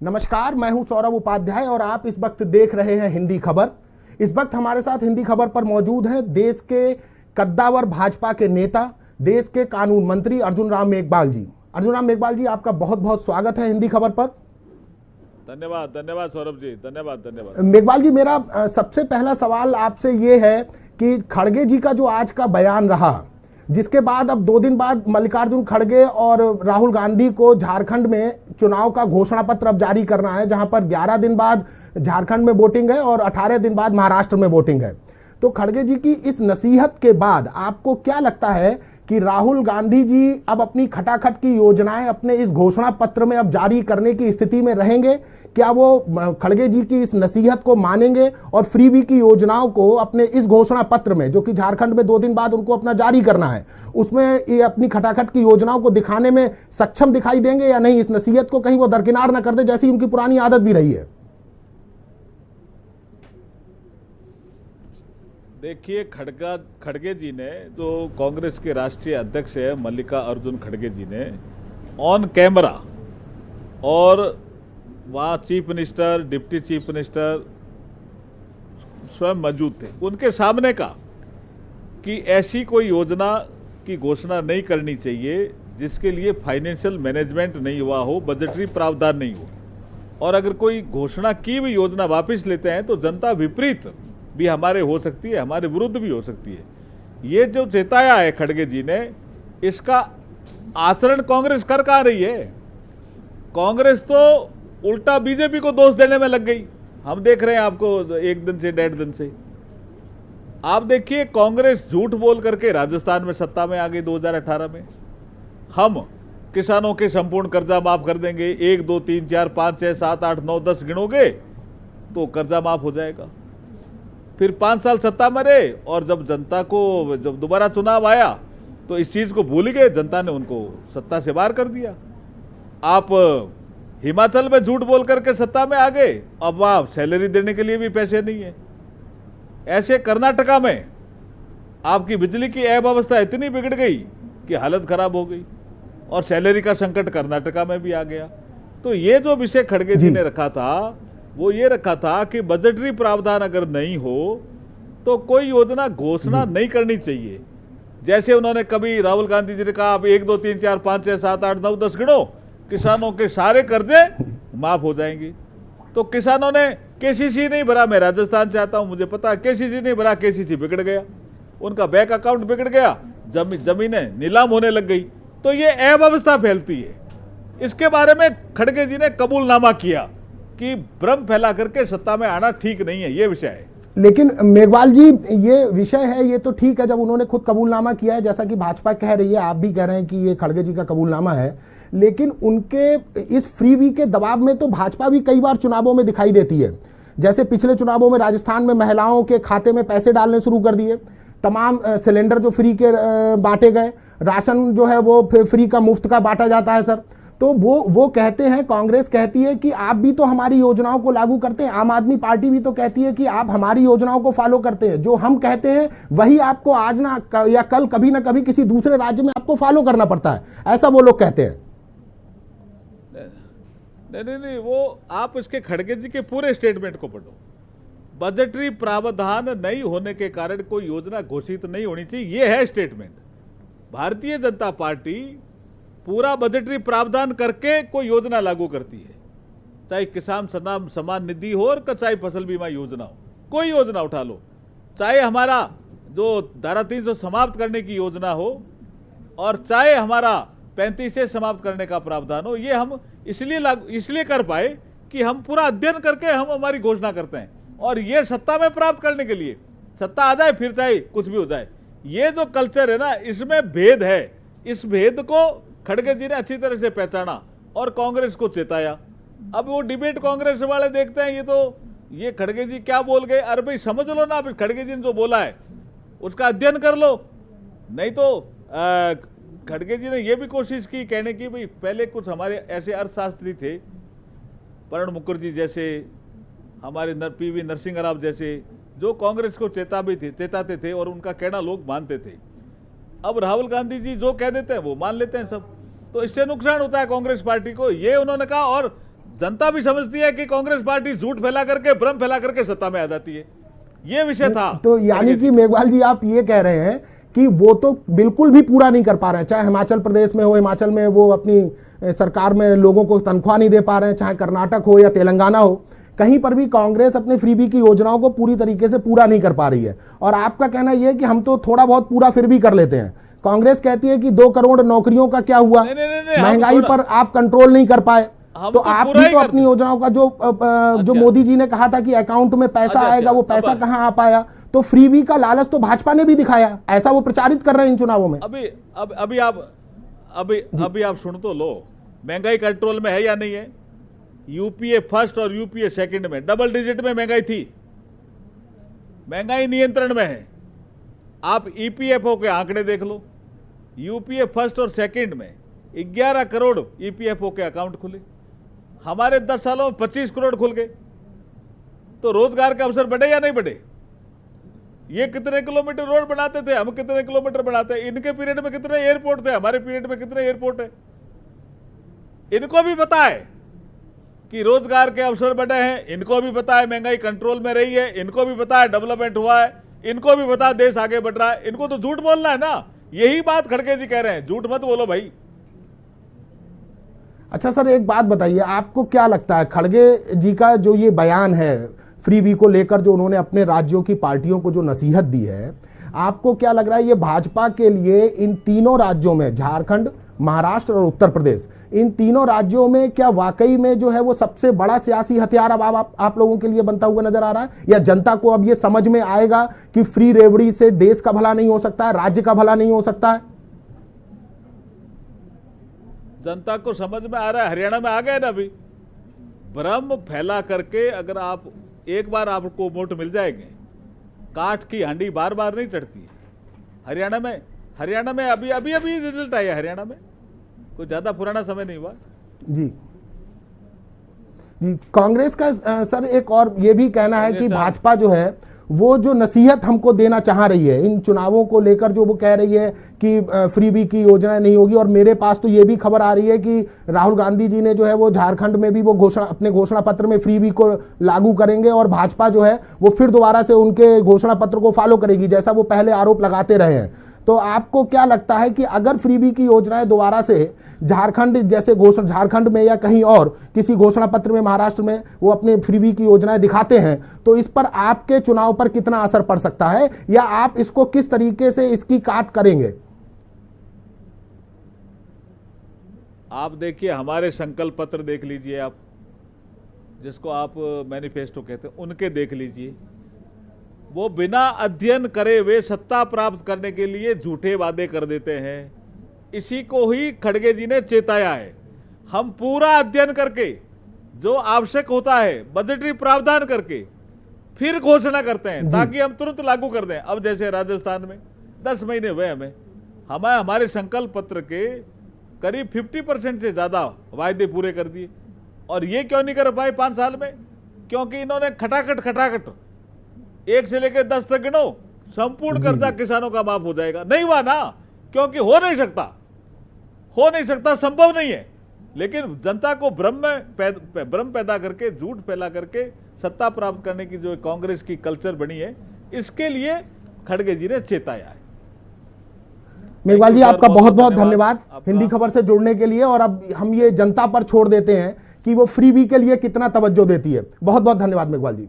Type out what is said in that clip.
नमस्कार, मैं हूं सौरभ उपाध्याय और आप इस वक्त देख रहे हैं हिंदी खबर। इस वक्त हमारे साथ हिंदी खबर पर मौजूद हैं देश के कद्दावर भाजपा के नेता, देश के कानून मंत्री अर्जुन राम मेघवाल जी। अर्जुन राम मेघवाल जी, आपका बहुत बहुत स्वागत है हिंदी खबर पर। धन्यवाद धन्यवाद सौरभ जी, धन्यवाद धन्यवाद। मेघवाल जी, मेरा सबसे पहला सवाल आपसे ये है कि खड़गे जी का जो आज का बयान रहा, जिसके बाद अब 2 दिन बाद मल्लिकार्जुन खड़गे और राहुल गांधी को झारखंड में चुनाव का घोषणा पत्र अब जारी करना है, जहां पर 11 दिन बाद झारखंड में वोटिंग है और 18 दिन बाद महाराष्ट्र में वोटिंग है। तो खड़गे जी की इस नसीहत के बाद आपको क्या लगता है कि राहुल गांधी जी अब अपनी खटाखट की योजनाएं अपने इस घोषणा पत्र में अब जारी करने की स्थिति में रहेंगे? क्या वो खड़गे जी की इस नसीहत को मानेंगे और फ्रीबी की योजनाओं को अपने इस घोषणा पत्र में, जो कि झारखंड में 2 दिन बाद उनको अपना जारी करना है, उसमें ये अपनी खटाखट की योजनाओं को दिखाने में सक्षम दिखाई देंगे या नहीं? इस नसीहत को कहीं वो दरकिनार न कर दे, जैसी उनकी पुरानी आदत भी रही है। देखिए, खड़गे जी ने, जो कांग्रेस के राष्ट्रीय अध्यक्ष है मल्लिकार्जुन खड़गे जी ने, ऑन कैमरा और वहाँ chief minister, deputy chief minister स्वयं मौजूद थे, उनके सामने कहा कि ऐसी कोई योजना की घोषणा नहीं करनी चाहिए जिसके लिए फाइनेंशियल मैनेजमेंट नहीं हुआ हो, बजटरी प्रावधान नहीं हो, और अगर कोई घोषणा की भी योजना वापस लेते हैं तो जनता विपरीत भी हमारे हो सकती है, हमारे विरुद्ध भी हो सकती है। ये जो चेताया है खड़गे जी ने, इसका आचरण कांग्रेस कर कहाँ रही है? कांग्रेस तो उल्टा बीजेपी को दोष देने में लग गई। हम देख रहे हैं आपको 1 दिन से 1.5 दिन से। आप देखिए, कांग्रेस झूठ बोल करके राजस्थान में सत्ता में आ गई 2018 में। हम किसानों के संपूर्ण कर्जा माफ कर देंगे, 1 2 3 4 5 6 7 8 9 10 गिनोगे तो कर्जा माफ हो जाएगा। फिर 5 साल सत्ता में रहे और जब जनता को, जब दोबारा चुनाव आया तो इस चीज को भूल गए, जनता ने उनको सत्ता से बाहर कर दिया। आप हिमाचल में झूठ बोल करके सत्ता में आ गए, अब वहां सैलरी देने के लिए भी पैसे नहीं है। ऐसे कर्नाटका में आपकी बिजली की अव्यवस्था इतनी बिगड़ गई कि हालत खराब हो गई और सैलरी का संकट कर्नाटका में भी आ गया। तो ये जो विषय खड़गे जी ने रखा था, वो ये रखा था कि बजटरी प्रावधान अगर नहीं हो तो कोई योजना घोषणा नहीं करनी चाहिए। जैसे उन्होंने कभी राहुल गांधी जी ने कहा, आप 1 2 3 4 5 6 7 8 9 10 गिनो, किसानों के सारे कर्जे माफ हो जाएंगे। तो किसानों ने केसीसी नहीं भरा, मैं राजस्थान से आता हूं, मुझे पता है, केसीसी नहीं भरा, केसीसी बिगड़ गया, उनका बैंक अकाउंट बिगड़ गया, जमीनें नीलाम होने लग गई। तो ये अव्यवस्था फैलती है। इसके बारे में खड़गे जी ने कबूलनामा किया कि भ्रम फैला करके सत्ता में आना ठीक नहीं है, ये विषय है। लेकिन मेघवाल जी, ये विषय है, ये तो ठीक है जब उन्होंने खुद कबूलनामा किया है, जैसा कि भाजपा कह रही है, आप भी कह रहे हैं कि ये खड़गे जी का कबूलनामा है, लेकिन उनके इस फ्रीबी के दबाव में तो भाजपा भी कई बार चुनावों में दिखाई देती है। जैसे पिछले चुनावों में राजस्थान में महिलाओं के खाते में पैसे डालने शुरू कर दिए, तमाम सिलेंडर जो फ्री के बांटे गए, राशन जो है वो फ्री का, मुफ्त का बांटा जाता है सर। तो वो कहते हैं, कांग्रेस कहती है कि आप भी तो हमारी योजनाओं को लागू करते हैं, आम आदमी पार्टी भी तो कहती है कि आप हमारी योजनाओं को फॉलो करते हैं, जो हम कहते हैं वही आपको आज ना या कल कभी ना कभी किसी दूसरे राज्य में आपको फॉलो करना पड़ता है, ऐसा वो लोग कहते हैं। नहीं, वो आप इसके खड़गे जी के पूरे स्टेटमेंट को पढ़ो। बजटरी प्रावधान नहीं होने के कारण कोई योजना घोषित नहीं होनी चाहिए, ये है स्टेटमेंट। भारतीय जनता पार्टी पूरा बजटरी प्रावधान करके कोई योजना लागू करती है, चाहे किसान सम्मान निधि हो और चाहे फसल बीमा योजना हो, कोई योजना उठा लो, चाहे हमारा जो धारा 300 समाप्त करने की योजना हो और चाहे हमारा 35 से समाप्त करने का प्रावधान हो। ये हम इसलिए कर पाए कि हम पूरा अध्ययन करके हम हमारी घोषणा करते हैं, और ये सत्ता में प्राप्त करने के लिए, सत्ता आ जाए फिर चाहे कुछ भी हो जाए। ये जो कल्चर है ना, इसमें भेद है। इस भेद को खड़गे जी ने अच्छी तरह से पहचाना और कांग्रेस को चेताया। अब वो डिबेट कांग्रेस वाले देखते हैं, ये खड़गे जी क्या बोल गए, अरे भाई समझ लो ना, फिर खड़गे जी ने जो बोला है उसका अध्ययन कर लो। नहीं तो खड़गे जी ने यह भी कोशिश की कहने की, भाई पहले कुछ हमारे ऐसे अर्थशास्त्री थे, प्रणब मुखर्जी जैसे, हमारे पीवी नरसिंह राव जैसे, जो कांग्रेस को चेताते थे और उनका कहना लोग मानते थे। अब राहुल गांधी जी जो कह देते हैं वो मान लेते हैं सब, तो इससे नुकसान होता है कांग्रेस पार्टी को, ये उन्होंने कहा। और जनता भी समझती है कि कांग्रेस पार्टी झूठ फैला करके, भ्रम फैला करके सत्ता में आ जाती है। ये विषय था। तो यानी कि मेघवाल जी आप ये कह रहे हैं कि वो तो बिल्कुल भी पूरा नहीं कर पा रहे हैं, चाहे हिमाचल प्रदेश में हो, हिमाचल में वो अपनी सरकार में लोगों को तनख्वाह नहीं दे पा रहे हैं, चाहे कर्नाटक हो या तेलंगाना हो, कहीं पर भी कांग्रेस अपने फ्रीबी की योजनाओं को पूरी तरीके से पूरा नहीं कर पा रही है। और आपका कहना यह है कि हम तो थोड़ा बहुत पूरा फिर भी कर लेते हैं। कांग्रेस कहती है कि 2 करोड़ नौकरियों का क्या हुआ, महंगाई पर आप कंट्रोल नहीं कर पाए, तो आप भी तो अपनी योजनाओं का जो मोदी जी ने कहा था कि अकाउंट में पैसा आएगा, वो पैसा कहां आ पाया? तो फ्रीबी का लालच तो भाजपा ने भी दिखाया, ऐसा वो प्रचारित कर रहे हैं इन चुनावों में। अभी आप सुन तो लो, महंगाई कंट्रोल में है या नहीं है? यूपीए फर्स्ट और यूपीए सेकंड में डबल डिजिट में महंगाई थी, महंगाई नियंत्रण में है। आप ईपीएफओ के आंकड़े देख लो, यूपीए फर्स्ट और सेकंड में 11 करोड़ ईपीएफओ के अकाउंट खुले, हमारे 10 सालों में 25 करोड़ खुल गए। तो रोजगार के अवसर बढ़े या नहीं बढ़े? ये कितने किलोमीटर रोड बनाते थे, हम कितने किलोमीटर बनाते हैं? इनके पीरियड में कितने एयरपोर्ट थे, हमारे पीरियड में कितने एयरपोर्ट है? इनको भी पता है कि रोजगार के अवसर बढ़े हैं, इनको भी पता है महंगाई कंट्रोल में रही है, इनको भी पता है डेवलपमेंट हुआ है, इनको भी पता है देश आगे बढ़ रहा है। इनको तो झूठ बोलना है ना, यही बात खड़गे जी कह रहे हैं, झूठ मत बोलो भाई। अच्छा सर, एक बात बताइए, आपको क्या लगता है खड़गे जी का जो ये बयान है फ्रीबी को लेकर, जो उन्होंने अपने राज्यों की पार्टियों को जो नसीहत दी है, आपको क्या लग रहा है ये भाजपा के लिए इन तीनों राज्यों में, झारखंड, महाराष्ट्र और उत्तर प्रदेश, इन तीनों राज्यों में क्या वाकई में जो है वो सबसे बड़ा सियासी हथियार अब आप लोगों के लिए बनता हुआ नजर आ रहा है? या जनता को अब ये समझ में आएगा कि फ्री रेवड़ी से देश का भला नहीं हो सकता है, राज्य का भला नहीं हो सकता है? जनता को समझ में आ रहा है, हरियाणा में आ गए ना अभी। भ्रम फैला करके अगर आप एक बार आपको वोट मिल जाएंगे, काठ की हांडी बार बार नहीं चढ़ती है। हरियाणा में अभी रिजल्ट आया, हरियाणा में कोई ज्यादा पुराना समय नहीं हुआ जी। कांग्रेस का सर एक और ये भी कहना है कि भाजपा जो है वो जो नसीहत हमको देना चाह रही है इन चुनावों को लेकर, जो वो कह रही है कि फ्रीबी की योजना नहीं होगी। और मेरे पास तो ये भी खबर आ रही है कि राहुल गांधी जी ने जो है वो झारखंड में भी वो अपने घोषणा पत्र में फ्रीबी को लागू करेंगे, और भाजपा जो है वो फिर दोबारा से उनके घोषणा पत्र को फॉलो करेगी, जैसा वो पहले आरोप लगाते रहे हैं। तो आपको क्या लगता है कि अगर फ्रीबी की योजनाएं दोबारा से झारखंड जैसे घोषणा, झारखंड में या कहीं और किसी घोषणा पत्र में, महाराष्ट्र में वो अपने फ्रीबी की योजनाएं दिखाते हैं, तो इस पर आपके चुनाव पर कितना असर पड़ सकता है, या आप इसको किस तरीके से इसकी काट करेंगे? आप देखिए, हमारे संकल्प पत्र देख लीजिए, आप जिसको आप मैनिफेस्टो कहते हैं, उनके देख लीजिए। वो बिना अध्ययन करे वे सत्ता प्राप्त करने के लिए झूठे वादे कर देते हैं। इसी को ही खड़गे जी ने चेताया है। हम पूरा अध्ययन करके, जो आवश्यक होता है बजटरी प्रावधान करके, फिर घोषणा करते हैं ताकि हम तुरंत लागू कर दें। अब जैसे राजस्थान में 10 महीने हुए हमारे संकल्प पत्र के करीब 50% से ज्यादा वायदे पूरे कर दिए। और ये क्यों नहीं कर पाए 5 साल में? क्योंकि इन्होंने खटाखट 1 से लेकर 10 तक गिनो, संपूर्ण कर्जा किसानों का माफ हो जाएगा। नहीं हुआ ना, क्योंकि हो नहीं सकता, संभव नहीं है। लेकिन जनता को भ्रम पैदा करके, झूठ फैला करके सत्ता प्राप्त करने की जो कांग्रेस की कल्चर बनी है, इसके लिए खड़गे जी ने चेताया है। मेघवाल जी, आपका बहुत बहुत धन्यवाद हिंदी खबर से जुड़ने के लिए। और अब हम ये जनता पर छोड़ देते हैं कि वो फ्रीबी के लिए कितना तवज्जो देती है। बहुत बहुत धन्यवाद मेघवाल जी।